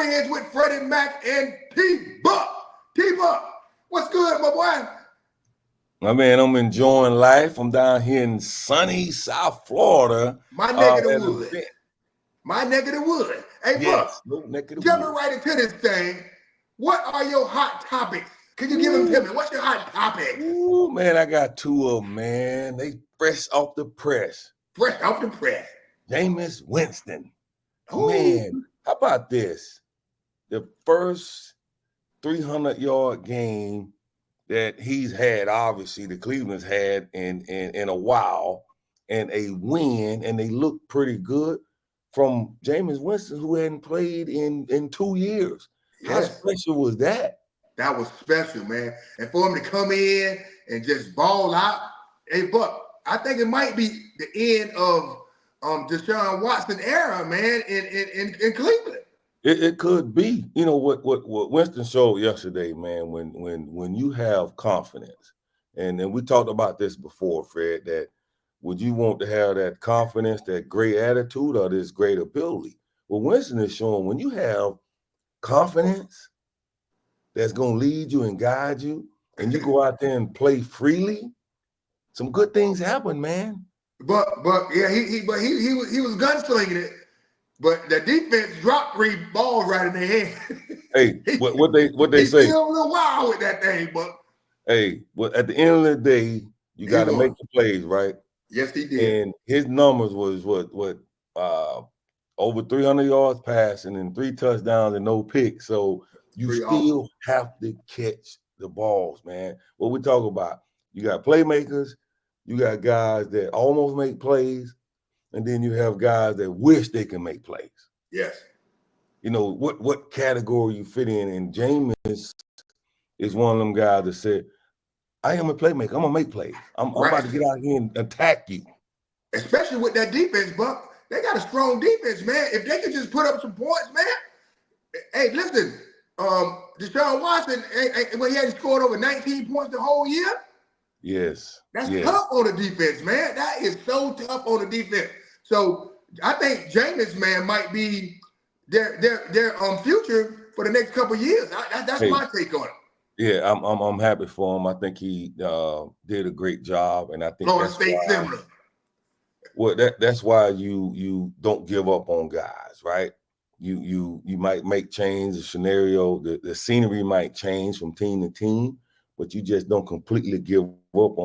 Friends with Freddie Mac and T-Buck. T-Buck, what's good, my boy? My man, I'm enjoying life. I'm down here in sunny South Florida. My neck of the At an wood. event. My neck of the wood. Hey, Yes, Buck, no neck of the jumping wood. right into this thing, what are your hot topics? Can you give them to me? What's your hot topic? Ooh, man, I got two of them, man. They fresh off the press. Fresh off the press. Jameis Winston. Ooh. Man, how about this? The first 300-yard game that he's had, obviously, the Cleveland's had in a while, and a win, and they look pretty good from Jameis Winston, who hadn't played in 2 years. How special was that? That was special, man. And for him to come in and just ball out, hey, Buck, I think it might be the end of Deshaun Watson era, man, in Cleveland. It could be. You know what Winston showed yesterday, man, when you have confidence, and we talked about this before, Fred, that would you want to have that confidence, that great attitude, or this great ability? Well, Winston is showing when you have confidence that's going to lead you and guide you, and you go out there and play freely, some good things happen, man. But yeah, he was gunslinging it, but the defense dropped 3 balls right in their hand. Hey, what they say? He's still a little wild with that thing, but hey, well, at the end of the day, you got to make the plays, right? Yes, he did. And his numbers was what over 300 yards passing and 3 touchdowns and no picks. So you still have to catch the balls, man. What we talk about, you got playmakers, you got guys that almost make plays, and then you have guys that wish they can make plays. Yes. You know, what category you fit in, and Jameis is one of them guys that said, I am a playmaker. I'm going to make plays. I'm about to get out here and attack you. Especially with that defense, Buck. They got a strong defense, man. If they could just put up some points, man. Hey, listen, Deshaun Watson, when he hadn't scored over 19 points the whole year. Yes. That's tough on the defense, man. That is so tough on the defense. So I think Jameis, man, might be their future for the next couple of years. That's my take on it. Yeah, I'm happy for him. I think he did a great job, and I think that's similar. Well, that's why you don't give up on guys, right? You might make change the scenario, the scenery might change from team to team, but you just don't completely give up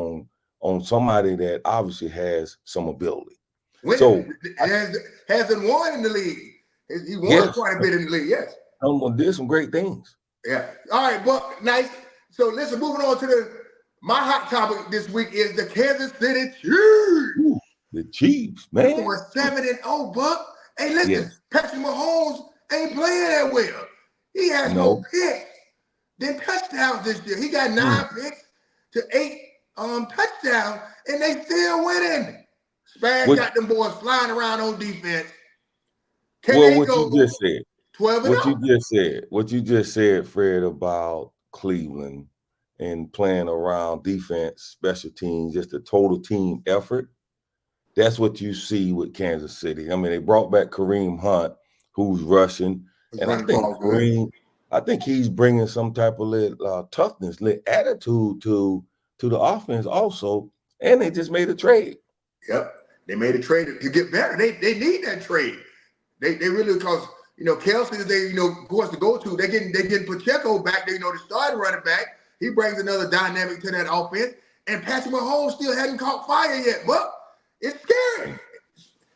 on somebody that obviously has some ability. Hasn't won in the league. He won quite a bit in the league. Yes. Did some great things. Yeah. All right, well, nice. So listen, moving on to my hot topic this week is the Kansas City Chiefs. Ooh, the Chiefs, man. They were 7-0, Buck. Hey, listen, Patrick Mahomes ain't playing that well. He has no picks. Then touchdowns this year. He got 9 picks to 8 touchdowns, and they still winning. Spags got them boys flying around on defense. What you just said. 12-0. What you just said, Fred, about Cleveland and playing around defense, special teams, just a total team effort. That's what you see with Kansas City. I mean, they brought back Kareem Hunt, who's rushing, and I think he's bringing some type of toughness, attitude to the offense also. And they just made a trade. Yep, they made a trade to get better. They need that trade. They really, because Kelsey, of course, to go to. They getting Pacheco back. The starting running back. He brings another dynamic to that offense. And Patrick Mahomes still hasn't caught fire yet, but it's scary.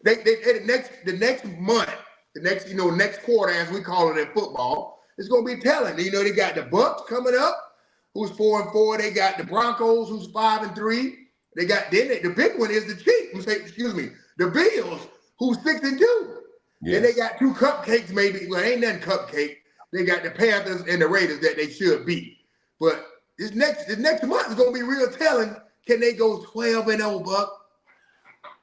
The next month, next quarter, as we call it in football, it's gonna be telling. They got the Bucks coming up, who's 4-4. They got the Broncos, who's 5-3. They got the big one is the Chiefs. The Bills, who's 6-2. Yes. Then they got 2 cupcakes, maybe. Well, ain't nothing cupcake. They got the Panthers and the Raiders that they should beat. But this next month is gonna be real telling. Can they go 12-0, Buck?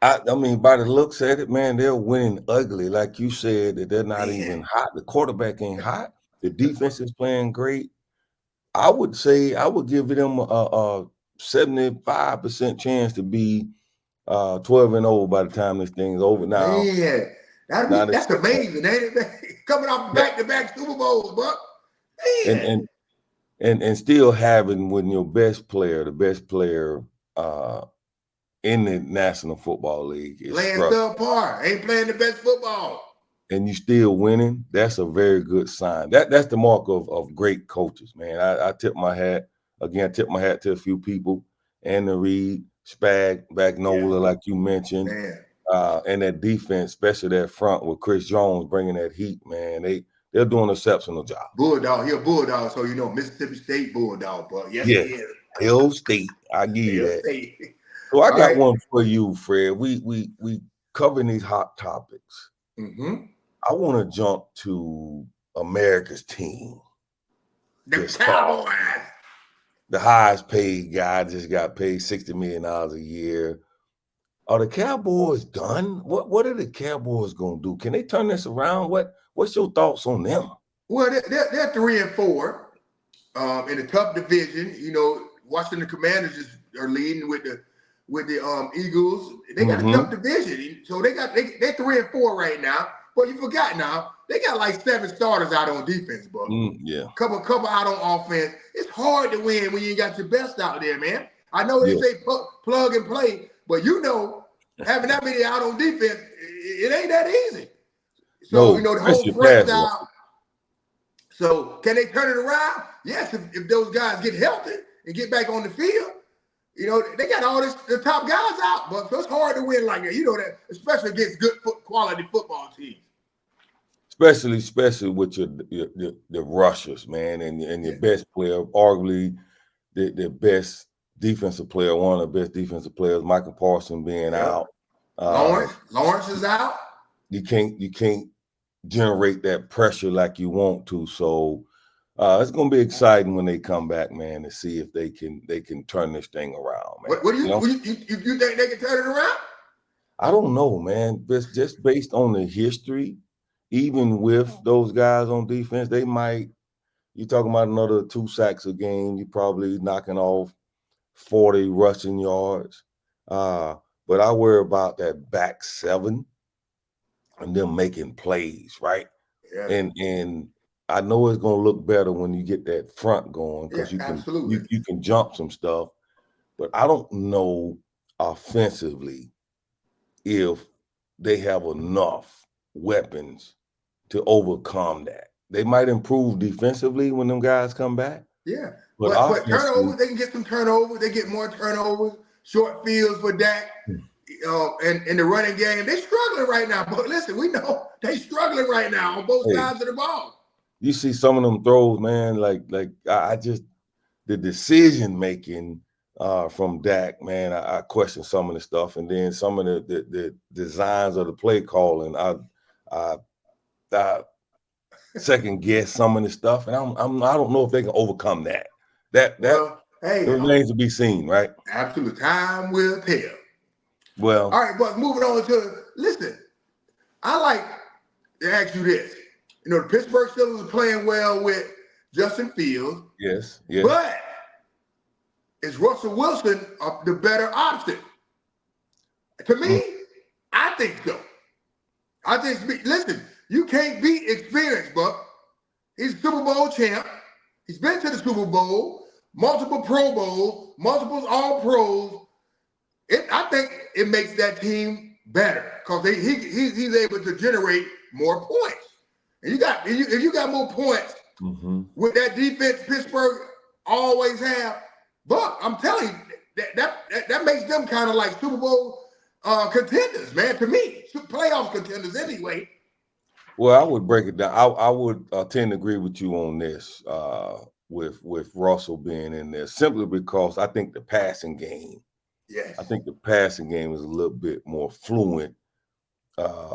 I mean, by the looks at it, man, they're winning ugly. Like you said, that they're not even hot. The quarterback ain't hot. The defense is playing great. I would say I would give them a 75% chance to be 12-0 by the time this thing's over. Now, man, that's amazing, ain't it? coming off back-to-back Super Bowls, Buck. Man. And still having when your best player, the best player in the National Football League is playing subpar, ain't playing the best football. And you still winning, that's a very good sign. That's the mark of great coaches, man. I tip my hat to a few people, Andy Reid, Spagnuolo, like you mentioned, and that defense, especially that front with Chris Jones bringing that heat, man. They're doing an exceptional job. Bulldog, he a Bulldog, so you know Mississippi State Bulldog, but yes, he is. Hill State, I give you that. State. So I got one for you, Fred. We covering these hot topics. Mm-hmm. I want to jump to America's team. The Cowboys. The highest paid guy just got paid $60 million a year. Are the Cowboys done? What are the Cowboys gonna do? Can they turn this around? What's your thoughts on them? Well, they're 3-4 in a tough division. You know, Washington Commanders are leading with the Eagles. They got a tough division, so they're 3-4 right now. But you forgot now, they got like 7 starters out on defense, but couple out on offense. It's hard to win when you ain't got your best out there, man. I know they say plug and play, but you know, having that many out on defense, it ain't that easy. So, you know, the whole front's out. So can they turn it around? Yes, if those guys get healthy and get back on the field. You know, they got all the top guys out, but so it's hard to win like that. You know that, especially against good quality football teams. Especially with the rushers, man, and your best player, arguably the best defensive player, one of the best defensive players, Michael Parsons being out. Lawrence is out. You can't generate that pressure like you want to. So it's gonna be exciting when they come back, man, to see if they can turn this thing around, man. What do you think they can turn it around? I don't know, man. Just based on the history, even with those guys on defense, they might. You're talking about another 2 sacks a game. You're probably knocking off 40 rushing yards. But I worry about that back 7 and them making plays, right? Yeah. And I know it's gonna look better when you get that front going because you can jump some stuff. But I don't know offensively if they have enough weapons to overcome that. They might improve defensively when them guys come back. Yeah, but turnovers, they can get some turnovers. They get more turnovers, short fields for Dak. And in the running game, they're struggling right now. But listen, we know they're struggling right now on both sides of the ball. You see some of them throws, man, like I just the decision making from Dak, man, I question some of the stuff, and then some of the designs of the play calling, I second guess some of the stuff, and I don't know if they can overcome that. That remains to be seen, right? Absolutely, time will tell. Well, all right, but moving on to listen. I like to ask you this. You know, the Pittsburgh Steelers are playing well with Justin Fields. Yes. But is Russell Wilson the better option? To me, I think so. I think, listen, you can't beat experience, Buck. He's Super Bowl champ. He's been to the Super Bowl, multiple Pro Bowls, multiple All-Pros. I think it makes that team better because he's able to generate more points. And if you got more points with that defense Pittsburgh always have, Buck, I'm telling you, that makes them kind of like Super Bowl contenders, man, to me. Playoff contenders anyway. Well, I would break it down. I would tend to agree with you on this with Russell being in there simply because I think the passing game, I think the passing game is a little bit more fluent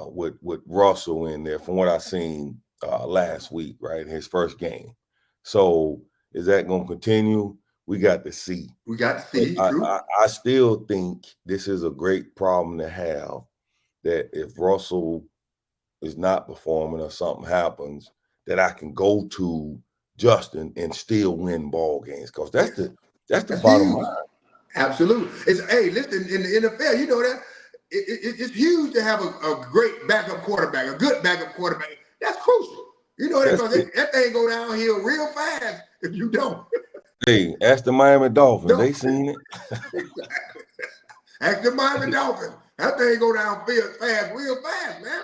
with Russell in there from what I seen last week, right? His first game. So is that going to continue? We got to see. I still think this is a great problem to have, that if Russell is not performing or something happens, that I can go to Justin and still win ball games, because that's the bottom line. Absolutely. Listen, in the NFL, you know that it's huge to have a great backup quarterback, a good backup quarterback. That's crucial. You know that That's because it. that thing go downhill real fast if you don't. Hey, ask the Miami Dolphins. No. They seen it. Exactly. Ask the Miami Dolphins. That thing go down fast, real fast, man.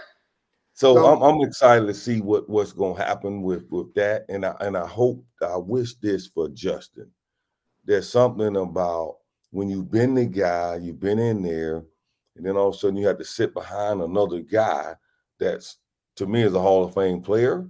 So So I'm excited to see what's gonna happen with that, and I wish this for Justin. There's something about when you've been the guy, you've been in there, and then all of a sudden you have to sit behind another guy that's, to me, is a Hall of Fame player.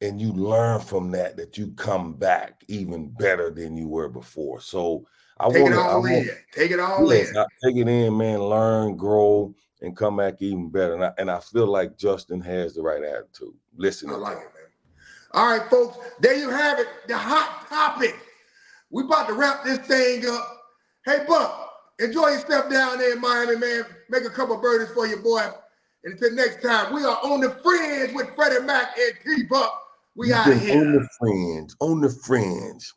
And you learn from that you come back even better than you were before. So take it all in. Take it all in. Take it in, man, learn, grow, and come back even better. And I feel like Justin has the right attitude. Listen, I like it, man. All right, folks, there you have it, the hot topic. We about to wrap this thing up. Hey, Buck, enjoy yourself down there in Miami, man. Make a couple birdies for your boy. And until next time, we are on the fringe with Freddie Mac and T Buck. We out here. On the fringe.